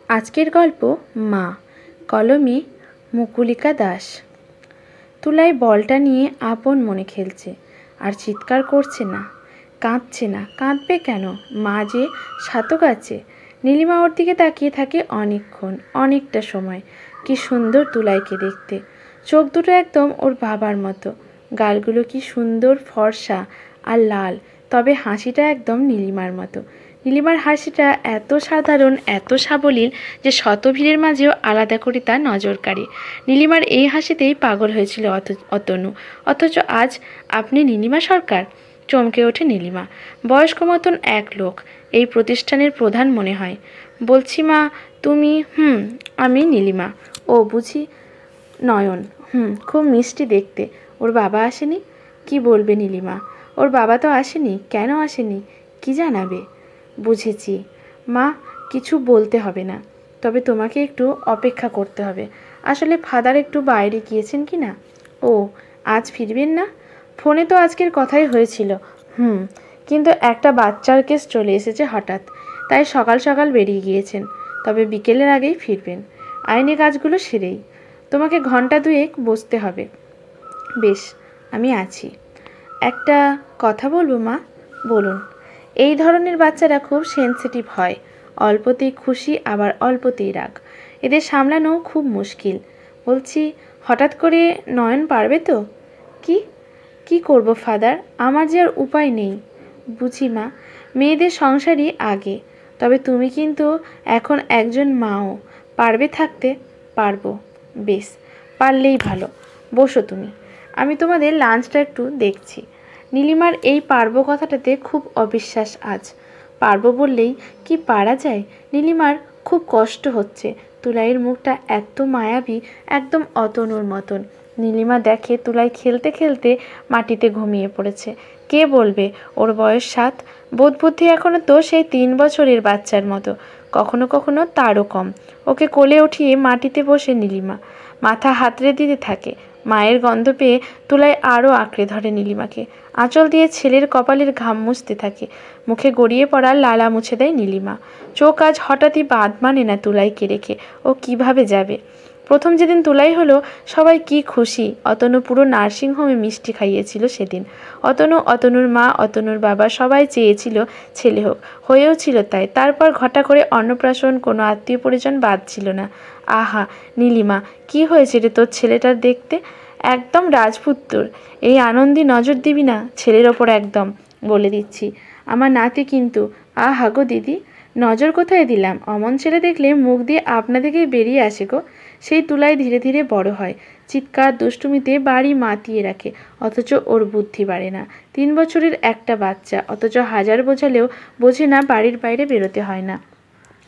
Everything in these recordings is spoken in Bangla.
আজকের গল্প মা, কলমে মুকুলিকা দাস। তুলাই বলটা নিয়ে আপন মনে খেলছে, আর চিৎকার করছে না, কাঁদছে না। কাঁদবে কেন? মা যে সাতক আছে। নীলিমা ওর দিকে তাকিয়ে থাকে অনেকক্ষণ, অনেকটা সময়। কি সুন্দর তুলাইকে দেখতে, চোখ দুটো একদম ওর বাবার মতো, গালগুলো কি সুন্দর ফর্সা আর লাল, তবে হাসিটা একদম নীলিমার মতো। নীলিমার হাসিটা এত সাধারণ, এত সাবলীল যে শত ভিড়ের মাঝেও আলাদা করে তার নজর কাড়ে। নীলিমার এই হাসিতেই পাগল হয়েছিল অতনু। অথচ আজ আপনি নীলিমা সরকার? চমকে ওঠে নীলিমা। বয়স্ক মতন এক লোক, এই প্রতিষ্ঠানের প্রধান মনে হয়। বলছি মা, তুমি? আমি নীলিমা। ও বুঝি নয়ন। খুব মিষ্টি দেখতে। ওর বাবা আসেনি? কি বলবে নীলিমা, ওর বাবা তো আসেনি। কেন আসেনি? কি জানাবে? বুঝেছি মা, কিছু বলতে হবে না, তবে তোমাকে একটু অপেক্ষা করতে হবে। আসলে ফাদার একটু বাইরে গিয়েছেন কি না। ও, আজ ফিরবেন না? ফোনে তো আজকের কথাই হয়েছিল। কিন্তু একটা বাচ্চার কেস চলে এসেছে হঠাৎ, তাই সকাল সকাল বেরিয়ে গিয়েছেন। তবে বিকেলের আগেই ফিরবেন, আইনি কাজগুলো সেরেই। তোমাকে ঘন্টা দুয়েক বসতে হবে। বেশ, আমি আছি। একটা কথা বলবো মা? বলুন। এই ধরনের বাচ্চারা খুব সেনসিটিভ হয়, অল্পতেই খুশি আবার অল্পতেই রাগ। এদের সামলানো খুব মুশকিল। বলছি, হঠাৎ করে নয়ন পারবে তো? কি কি করব ফাদার, আমার যে আর উপায় নেই। বুঝি মা, মেয়েদের সংসারই আগে। তবে তুমি কিন্তু এখন একজন মাও, পারবে থাকতে? পারবো। বেশ, পারলেই ভালো। বসো তুমি, আমি তোমাদের লাঞ্চটা একটু দেখছি। নীলিমার এই পারবো কথাটাতে খুব অবিশ্বাস আজ। পারবো বললেই কি পারা যায়? নীলিমার খুব কষ্ট হচ্ছে। তুলাইয়ের মুখটা এত মায়াবী, একদম অতনুর মতন। নীলিমা দেখে তুলাই খেলতে খেলতে মাটিতে ঘুমিয়ে পড়েছে। কে বলবে ওর বয়স 7? বোধ বুদ্ধি এখনও তো সেই 3 বছরের বাচ্চার মতো, কখনো কখনো তারও কম। ওকে কোলে উঠিয়ে মাটিতে বসে নীলিমা মাথা হাতড়ে দিতে থাকে। মায়ের গন্ধ পেয়ে তুলাই আরও আঁকড়ে ধরে নীলিমাকে। আঁচল দিয়ে ছেলের কপালের ঘাম মুছতে থাকে। মুখে গড়িয়ে পড়া লালা মুছে দেয় নীলিমা। চোখ আজ হঠাৎই বাঁধ মানে না তুলাইকে রেখে। ও কিভাবে যাবে? প্রথম যেদিন তুলাই হলো, সবাই কি খুশি। অতনু পুরো নার্সিংহোমে মিষ্টি খাইয়েছিল সেদিন। অতনু, অতনুর মা, অতনুর বাবা সবাই চেয়েছিল ছেলে হোক, হয়েও ছিল তাই। তারপর ঘটা করে অন্নপ্রাশন, কোনো আত্মীয় পরিজন বাদ ছিল না। আহা নীলিমা, কি হয়েছে রে তোর ছেলেটার দেখতে? একদম রাজপুত্র। এই আনন্দে নজর দিবি না ছেলের ওপর একদম, বলে দিচ্ছি। আমার নাতি কিন্তু। আহা গো দিদি, নজর কোথায় দিলাম? অমন ছেলে দেখলে মুখ দিয়ে আপনা থেকেই বেরিয়ে আসে গো। সেই তুলাই ধীরে ধীরে বড় হয়, চিৎকার দুষ্টুমিতে বাড়ি মাতিয়ে রাখে, অথচ ওর বুদ্ধি বাড়ে না। 3 বছরের একটা বাচ্চা, অথচ হাজার বোঝালেও বোঝে না বাড়ির বাইরে বেরোতে হয় না,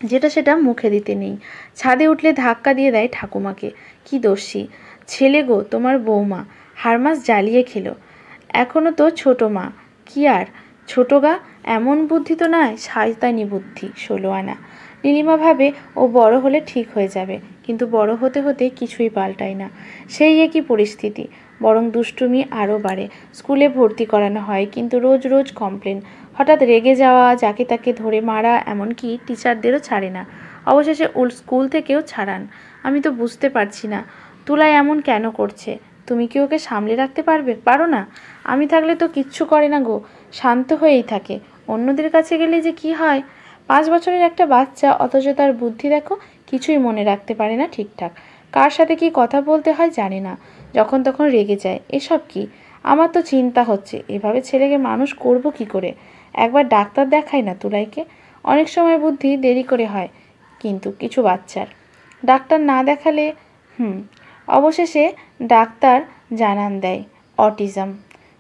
যেটা সেটা মুখে দিতে নেই। ছাদে উঠলে ধাক্কা দিয়ে দেয় ঠাকুমাকে। কি দোষী ছেলে গো তোমার বৌমা, হারমাস জ্বালিয়ে খেলো। এখনো তো ছোট মা, কি আর ছোট গা, এমন বুদ্ধি তো নয়, শয়তানি বুদ্ধি 16 আনা। নীলিমা ভাবে ও বড় হলে ঠিক হয়ে যাবে, কিন্তু বড় হতে হতে কিছুই পাল্টায় না। সেই একই পরিস্থিতি, বরং দুষ্টুমি আরও বাড়ে। স্কুলে ভর্তি করানো হয়, কিন্তু রোজ রোজ কমপ্লেন, হঠাৎ রেগে যাওয়া, যাকে তাকে ধরে মারা, এমনকি টিচারদেরও ছাড়ে না। অবশেষে স্কুল থেকেও ছাড়ান। আমি তো বুঝতে পারছি না তুলা এমন কেন করছে। তুমি কি ওকে সামলে রাখতে পারো না? আমি থাকলে তো কিচ্ছু করে না গো, শান্ত হয়েই থাকে। অন্যদের কাছে গেলে যে কি হয়। 5 বছরের একটা বাচ্চা, অথচ তার বুদ্ধি দেখো, কিছুই মনে রাখতে পারে না ঠিকঠাক। কার সাথে কি কথা বলতে হয় জানে না, যখন তখন রেগে যায়। এসব কি? আমার তো চিন্তা হচ্ছে, এভাবে ছেলেকে মানুষ করব কি করে। একবার ডাক্তার দেখাই না তুলাইকে। অনেক সময় বুদ্ধি দেরি করে হয়, কিন্তু কিছু বাচ্চার ডাক্তার না দেখালে। অবশেষে ডাক্তার জানান দেয় অটিজম।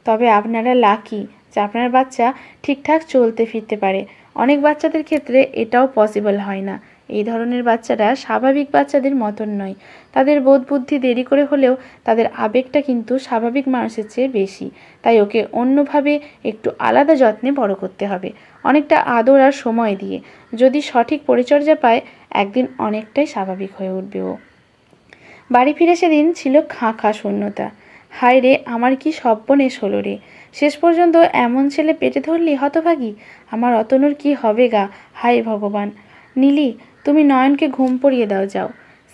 তবে আপনারা লাকি যে আপনার বাচ্চা ঠিকঠাক চলতে ফিরতে পারে। অনেক বাচ্চাদের ক্ষেত্রে এটাও পসিবল হয় না। এই ধরনের বাচ্চারা স্বাভাবিক বাচ্চাদের মতন নয়। তাদের বোধ বুদ্ধি দেরি করে হলেও তাদের আবেগটা কিন্তু স্বাভাবিক মানুষের চেয়ে বেশি। তাই ওকে অন্যভাবে একটু আলাদা যত্নে বড় করতে হবে, অনেকটা আদর আর সময় দিয়ে। যদি সঠিক পরিচর্যা পায়, একদিন অনেকটাই স্বাভাবিক হয়ে উঠবে ও। বাড়ি ফিরে সেদিন ছিল খাঁ খাঁ শূন্যতা। হায় রে, আমার কি সর্বনেশ হলো রে। শেষ পর্যন্ত এমন ছেলে পেটে ধরলি হতভাগী। আমার অতনুর কি হবে গা, হায় ভগবান। নীলি, তুমি নয়নকে ঘুম পড়িয়ে দাও, যাও।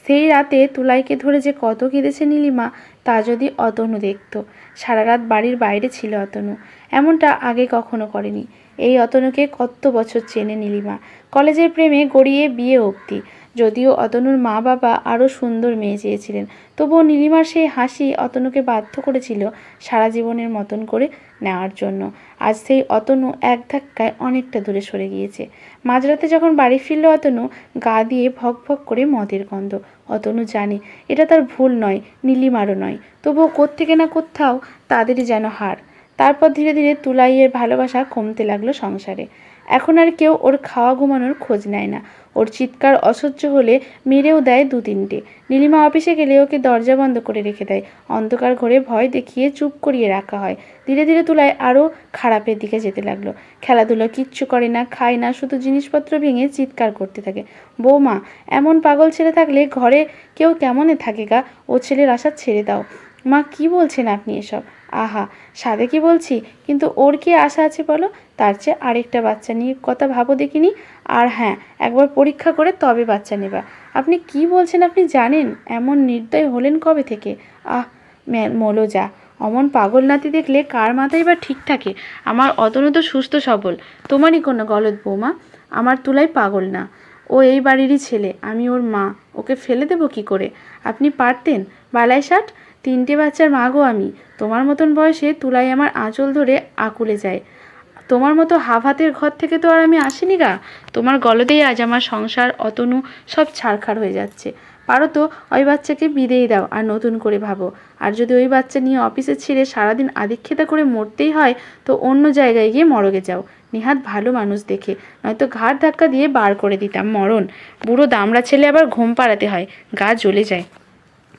সেই রাতে তুলাইকে ধরে যে কত কেঁদেছে নীলিমা, তা যদি অতনু দেখত। সারা রাত বাড়ির বাইরে ছিল অতনু, এমনটা আগে কখনো করেনি। এই অতনুকে কত বছর চেনে নীলিমা, কলেজের প্রেমে গড়িয়ে বিয়ে অবধি। যদিও অতনুর মা বাবা আরও সুন্দর মেয়ে চেয়েছিলেন, তবুও নীলিমার সেই হাসি অতনুকে বাধ্য করেছিল সারা জীবনের মতন করে নেওয়ার জন্য। আজ সেই অতনু এক ধাক্কায় অনেকটা দূরে সরে গিয়েছে। মাঝরাতে যখন বাড়ি ফিরল অতনু, গা দিয়ে ভক ভক করে মদের গন্ধ। অতনু জানে এটা তার ভুল নয়, নীলিমারও নয়, তবুও কোত্থেকে না কোথাও তাদেরই যেন হার। তারপর ধীরে ধীরে তুলাইয়ের ভালোবাসা কমতে লাগলো সংসারে। এখন আর কেউ ওর খাওয়া ঘুমানোর খোঁজ নেয় না। ওর চিৎকার অসহ্য হলে মেরেও দেয় 2-3টে। নীলিমা অফিসে গেলে ওকে দরজা বন্ধ করে রেখে দেয়, অন্ধকার ঘরে ভয় দেখিয়ে চুপ করিয়ে রাখা হয়। ধীরে ধীরে তুলাই আরও খারাপের দিকে যেতে লাগলো। খেলাধুলো কিচ্ছু করে না, খায় না, শুধু জিনিসপত্র ভেঙে চিৎকার করতে থাকে। বৌমা, এমন পাগল ছেলে থাকলে ঘরে কেউ কেমনে থাকে গা? ও ছেলের আশা ছেড়ে দাও। মা, কি বলছেন আপনি এসব? আহা, সাধে কি বলছি, কিন্তু ওর কি আশা আছে বলো? তার চেয়ে আরেকটা বাচ্চা নিয়ে কথা ভাবো দেখিনি। আর হ্যাঁ, একবার পরীক্ষা করে তবে বাচ্চা নেবা। আপনি কি বলছেন আপনি জানেন? এমন নির্দয় হলেন কবে থেকে? আহ মলো যা, অমন পাগল নাতি দেখলে কার মাথায় বা ঠিক থাকে? আমার অতনু তো সুস্থ সবল, তোমারই কোনো গলদ বৌমা। আমার তুলাই পাগল না, ও এই বাড়িরই ছেলে, আমি ওর মা, ওকে ফেলে দেবো কি করে? আপনি পারতেন? বালাই ষাট, 3টে বাচ্চার মা গো আমি। তোমার মতন বয়সে তুলাই আমার আঁচল ধরে আকুলে যায়। তোমার মতো হাতের ঘর থেকে তো আর আমি আসিনি গা। তোমার গলদেই আজ আমার সংসার, অতনু সব ছাড়খাড় হয়ে যাচ্ছে। পারো তো ওই বাচ্চাকে বিদেয় দাও আর নতুন করে ভাবো। আর যদি ওই বাচ্চা নিয়ে অফিসে ছেড়ে সারাদিন আদিক্ষেতা করে মরতেই হয়, তো অন্য জায়গায় গিয়ে মরগে যাও, নেহাত ভালো মানুষ দেখে, নয়তো ঘাড় ধাক্কা দিয়ে বার করে দিতাম। মরণ বুড়ো দামড়া ছেলে, আবার ঘুম পাড়াতে হয়, গা জ্বলে যায়।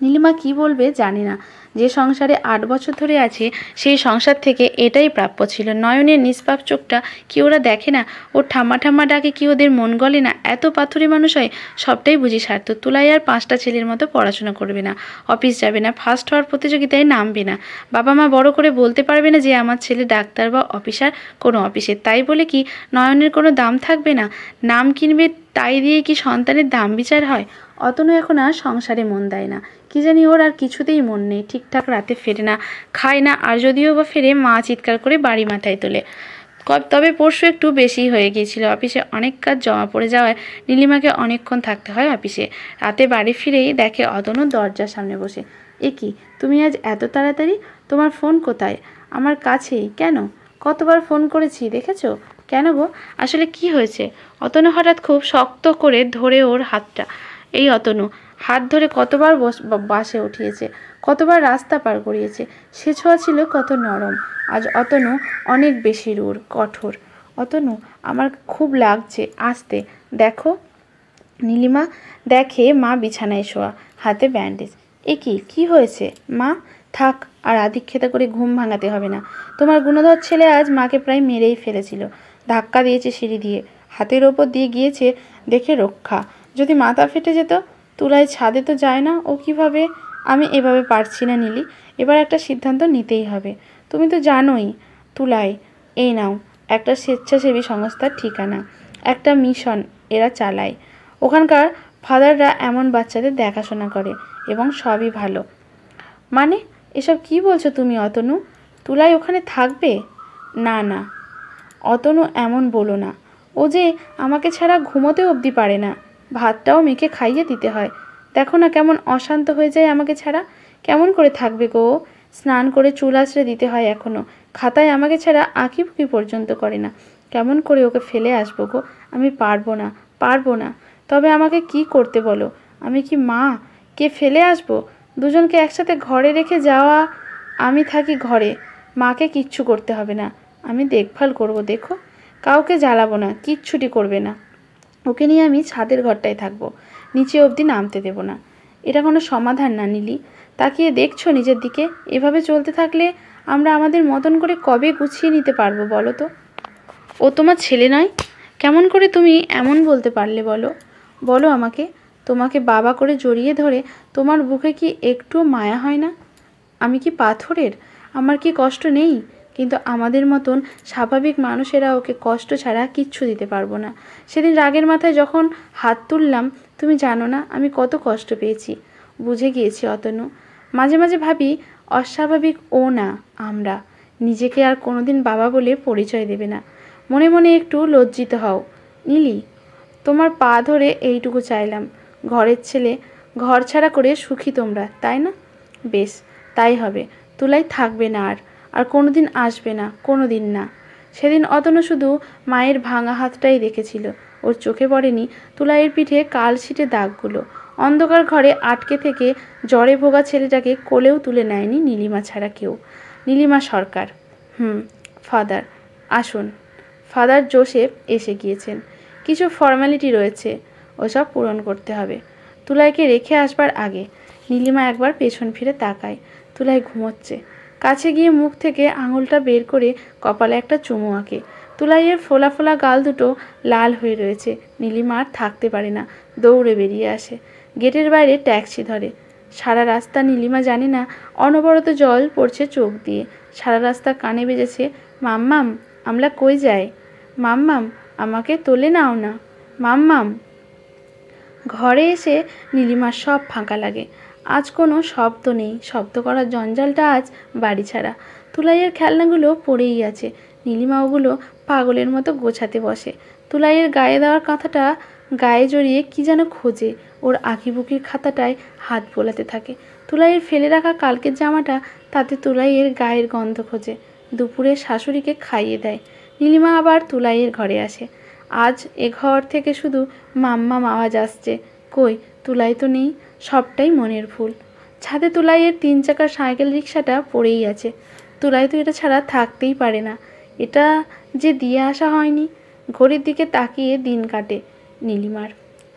নীলিমা কি বলবে জানে না। যে সংসারে 8 বছর ধরে আছে, সেই সংসার থেকে এটাই প্রাপ্য ছিল। নয়নের নিষ্পাপ চোখটা কি ওরা দেখে না? ওর ঠাম্মা ঠাম্মা ডাকে কি ওদের মন গলে না? এত পাথুরে মানুষ হয়, সবটাই বুঝি স্বার্থ। তুলাই আর 5টা ছেলের মতো পড়াশোনা করবে না, অফিস যাবে না, ফার্স্ট হওয়ার প্রতিযোগিতায় নামবে না, বাবা মা বড় করে বলতে পারবে না যে আমার ছেলে ডাক্তার বা অফিসার কোনো অফিসে। তাই বলে কি নয়নের কোনো দাম থাকবে না? নাম কিনবে, তাই দিয়ে কি সন্তানের দাম বিচার হয়? অতনু এখন আর সংসারে মন দেয় না। কি জানি ওর আর কিছুতেই মন নেই। ঠিকঠাক রাতে ফেরে না, খায় না, আর যদিও বা ফেরে মা চিৎকার করে বাড়ি মাথায় তোলে। তবে পরশু একটু বেশি হয়ে গিয়েছিল। অফিসে অনেক কাজ জমা পড়ে যাওয়ায় নীলিমাকে অনেকক্ষণ থাকতে হয় অফিসে। রাতে বাড়ি ফিরেই দেখে অতনু দরজার সামনে বসে। এ কি, তুমি আজ এত তাড়াতাড়ি? তোমার ফোন কোথায়? আমার কাছেই। কেন? কতবার ফোন করেছি দেখেছো? কেন গো, আসলে কি হয়েছে? অতনু হঠাৎ খুব শক্ত করে ধরে ওর হাতটা। এই অতনু হাত ধরে কতবার বাসে উঠিয়েছে, কতবার রাস্তা পার করিয়েছে। সে ছোঁয়া ছিল কত নরম। আজ অতনু অনেক বেশি রূঢ়, কঠোর। অতনু, আমার খুব লাগছে, আসতে দেখো। নীলিমা দেখে মা বিছানায় শোয়া, হাতে ব্যান্ডেজ। এ কি, কি হয়েছে মা? থাক, আর আদিক্ষেতা করে ঘুম ভাঙাতে হবে না। তোমার গুণধর ছেলে আজ মাকে প্রায় মেরেই ফেলেছিল। ধাক্কা দিয়েছে সিঁড়ি দিয়ে, হাতের ওপর দিয়ে গিয়েছে দেখে রক্ষা। যদি মাথা ফেটে যেত? তুলাই ছাদে তো যায় না, ও কিভাবে? আমি এভাবে পারছি না নীলি, এবার একটা সিদ্ধান্ত নিতেই হবে। তুমি তো জানোই তুলাই, এই নাও একটা স্বেচ্ছাসেবী সংস্থার ঠিকানা, একটা মিশন এরা চালায়। ওখানকার ফাদাররা এমন বাচ্চাদের দেখাশোনা করে এবং সবই ভালো। মানে এসব কি বলছো তুমি অতনু? তুলাই ওখানে থাকবে? না না অতনু, এমন বলো না। ও যে আমাকে ছাড়া ঘুমোতে অবধি পারে না, ভাতটাও মেখে খাইয়ে দিতে হয়। দেখো না কেমন অশান্ত হয়ে যায় আমাকে ছাড়া। কেমন করে থাকবে গো? স্নান করে চুল আঁচড়ে দিতে হয় এখনও। খাতায় আমাকে ছাড়া আঁকিবুকি পর্যন্ত করে না। কেমন করে ওকে ফেলে আসবো গো? আমি পারবো না, পারবো না। তবে আমাকে কি করতে বলো? আমি কি মা? কে ফেলে আসবো? দুজনকে একসাথে ঘরে রেখে যাওয়া। আমি থাকি ঘরে, মাকে কিচ্ছু করতে হবে না, আমি দেখভাল করব। দেখো, কাউকে জ্বালাবো না, কিচ্ছুটি করবে না। ওকে নিয়ে আমি ছাদের ঘরটায় থাকবো, নিচে অবধি নামতে দেব না। এটা কোনো সমাধান না নীলি। তাকিয়ে দেখছো নিজের দিকে? এভাবে চলতে থাকলে আমরা আমাদের মতন করে কবে গুছিয়ে নিতে পারবো বলো তো? ও তোমার ছেলে নয়? কেমন করে তুমি এমন বলতে পারলে বলো? বলো আমাকে। তোমাকে বাবা করে জড়িয়ে ধরে তোমার বুকে কি একটুও মায়া হয় না? আমি কি পাথরের? আমার কি কষ্ট নেই? কিন্তু আমাদের মতন স্বাভাবিক মানুষেরা ওকে কষ্ট ছাড়া কিচ্ছু দিতে পারবো না। সেদিন রাগের মাথায় যখন হাত তুললাম, তুমি জানো না আমি কত কষ্ট পেয়েছি। বুঝে গিয়েছি অতনু। মাঝে মাঝে ভাবি অস্বাভাবিক ও না আমরা। নিজেকে আর কোনোদিন বাবা বলে পরিচয় দেবে না। মনে মনে একটু লজ্জিত হও। নীলি, তোমার পা ধরে এইটুকু চাইলাম। ঘরের ছেলে, ঘর ছাড়া করে সুখী তোমরা, তাই না? বেশ, তাই হবে। তুলাই থাকবে না আর কোনোদিন আসবে না, কোনো দিন না। সেদিন অতনু শুধু মায়ের ভাঙা হাতটাই দেখেছিল। ওর চোখে পড়েনি তুলাইয়ের পিঠে কালশিটে দাগগুলো। অন্ধকার ঘরে আটকে থেকে জ্বরে ভোগা ছেলেটাকে কোলেও তুলে নেয়নি নীলিমা ছাড়া কেউ। নীলিমা সরকার। ফাদার আসুন। ফাদার জোসেফ এসে গিয়েছেন। কিছু ফর্মালিটি রয়েছে, ওসব পূরণ করতে হবে। তুলাইকে রেখে আসবার আগে নীলিমা একবার পেছন ফিরে তাকায়। তুলাই ঘুমোচ্ছে। কাছে গিয়ে মুখ থেকে আঙুলটা বের করে কপালে একটা চুমু আঁকে। তুলাইয়ের ফোলা ফোলা গাল দুটো লাল হয়ে রয়েছে। নীলিমা আর থাকতে পারে না, দৌড়ে বেরিয়ে আসে। গেটের বাইরে ট্যাক্সি ধরে। সারা রাস্তা নীলিমা জানে না অনবরত জল পড়ছে চোখ দিয়ে। সারা রাস্তা কানে বেজেছে, মাম্মাম আমরা কই যাই, মাম্মাম আমাকে তোলে নাও না, মাম্মাম। ঘরে এসে নীলিমার সব ফাঁকা লাগে। আজ কোনো শব্দ নেই। শব্দ করার জঞ্জালটা আজ বাড়ি ছাড়া। তুলাইয়ের খেলনাগুলো পড়েই আছে। নীলিমা ওগুলো পাগলের মতো গোছাতে বসে। তুলাইয়ের গায়ে দেওয়ার কাঁথাটা গায়ে জড়িয়ে কি যেন খোঁজে। ওর আঁকিবুকির খাতাটায় হাত বোলাতে থাকে। তুলাইয়ের ফেলে রাখা কালকের জামাটা, তাতে তুলাইয়ের গায়ের গন্ধ খোঁজে। দুপুরে শাশুড়িকে খাইয়ে দেয়। নীলিমা আবার তুলাইয়ের ঘরে আসে। আজ এ ঘর থেকে শুধু মাম্মাম আওয়াজ আসছে। কই, তুলাই তো নেই। সবটাই মনের ভুল। ছাদে তুলাইয়ের 3 চাকার সাইকেল রিক্সাটা পড়েই আছে। তুলাই তো এটা ছাড়া থাকতেই পারে না। এটা যে দিয়ে আসা হয়নি। ঘড়ির দিকে তাকিয়ে দিন কাটে নীলিমার।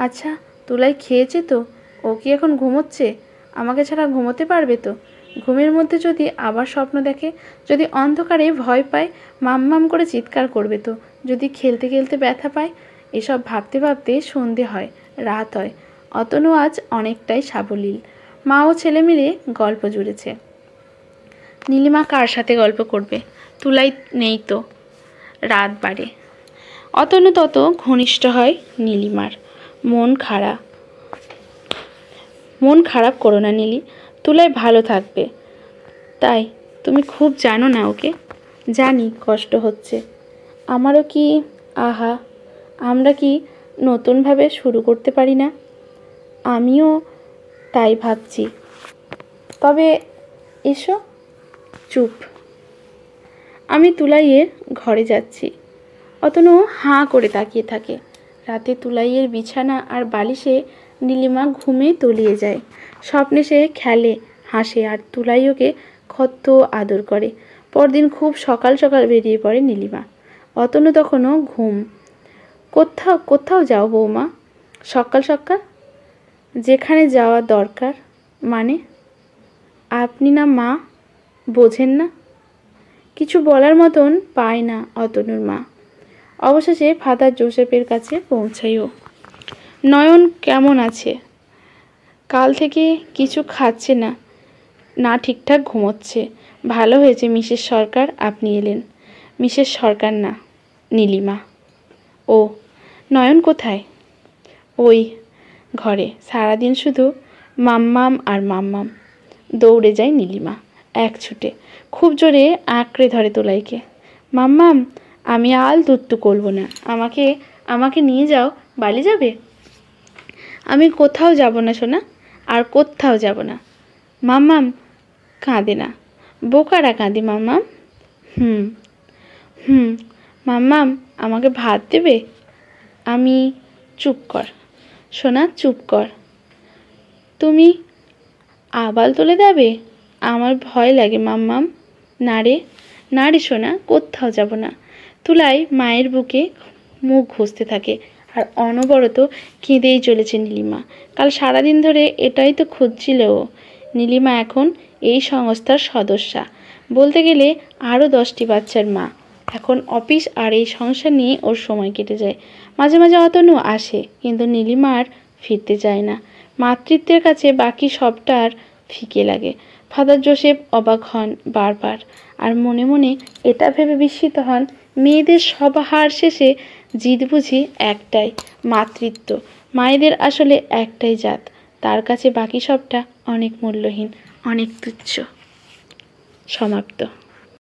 আচ্ছা, তুলাই খেয়েছে তো? ও কি এখন ঘুমোচ্ছে? আমাকে ছাড়া ঘুমোতে পারবে তো? ঘুমের মধ্যে যদি আবার স্বপ্ন দেখে, যদি অন্ধকারে ভয় পায়, মাম্মাম করে চিৎকার করবে তো? যদি খেলতে খেলতে ব্যথা পায়? এসব ভাবতে ভাবতে সন্ধে হয়, রাত হয়। অতনু আজ অনেকটাই সাবলীল। মা ও ছেলে মিলে গল্প জুড়েছে। নীলিমা কার সাথে গল্প করবে? তুলাই নেই তো। রাত বাড়ে। অতনু তত ঘনিষ্ঠ হয় নীলিমার। মন খারাপ করো না নীলি, তুলাই ভালো থাকবে। তাই তুমি খুব জানো না ওকে? জানি কষ্ট হচ্ছে আমারও। কি আহা, আমরা কি নতুনভাবে শুরু করতে পারি না? আমিও তাই ভাবছি। তবে এসো। চুপ। আমি তুলাইয়ের ঘরে যাচ্ছি। অতনু হাঁ করে তাকিয়ে থাকে। রাতে তুলাইয়ের বিছানা আর বালিশে নীলিমা ঘুমে তলিয়ে যায়। স্বপ্নে সে খেলে, হাসে, আর তুলাই ওকে কত আদর করে। পরদিন খুব সকাল সকাল বেরিয়ে পড়ে নীলিমা। অতনু তখনও ঘুম। কোথাও যাও বৌমা? সকাল সকাল? যেখানে যাওয়া দরকার। মানে? আপনি না মা, বোঝেন না? কিছু বলার মতন পায় না অতনুর মা। অবশেষে ফাদার জোসেফের কাছে পৌঁছাইও। নয়ন কেমন আছে? কাল থেকে কিছু খাচ্ছে না, না ঠিকঠাক ঘুমোচ্ছে। ভালো হয়েছে মিসেস সরকার আপনি এলেন। মিসেস সরকার না, নীলিমা। ও, নয়ন কোথায়? ওই ঘরে। সারাদিন শুধু মাম্মাম আর মাম্মাম। দৌড়ে যায় নীলিমা এক ছুটে। খুব জোরে আঁকড়ে ধরে তুলাইকে। মাম্মাম, আমি আল দুত্তু করবো না। আমাকে নিয়ে যাও। বালি যাবে? আমি কোথাও যাব না সোনা, আর কোথাও যাব না। মাম্মাম কাঁদে না, বোকারা কাঁদে মাম্মাম। মাম্মাম আমাকে ভাত দেবে? আমি। চুপ কর সোনা, চুপ কর। তুমি আবাল তুলে দেবে? আমার ভয় লাগে মাম্মাম। না রে সোনা, কোথাও যাব না। তুলাই মায়ের বুকে মুখ ঘষতে থাকে আর অনবরত কেঁদেই চলেছে নীলিমা। কাল সারাদিন ধরে এটাই তো খুঁজছিল ও। নীলিমা এখন এই সংস্থার সদস্যা, বলতে গেলে আরও 10টি বাচ্চার মা। এখন অফিস আর এই সংসার নিয়ে ওর সময় কেটে যায়। মাঝে মাঝে অতনু আসে, কিন্তু নীলিমা আর ফিরতে চায় না। মাতৃত্বের কাছে বাকি সবটা আর ফিকে লাগে। ফাদার জোসেফ অবাক হন বারবার, আর মনে মনে এটা ভেবে বিস্মিত হন, মেয়েদের সব হার শেষে জিদ বুঝি একটাই, মাতৃত্ব। মায়েদের আসলে একটাই জাত, তার কাছে বাকি সবটা অনেক মূল্যহীন, অনেক তুচ্ছ। সমাপ্ত।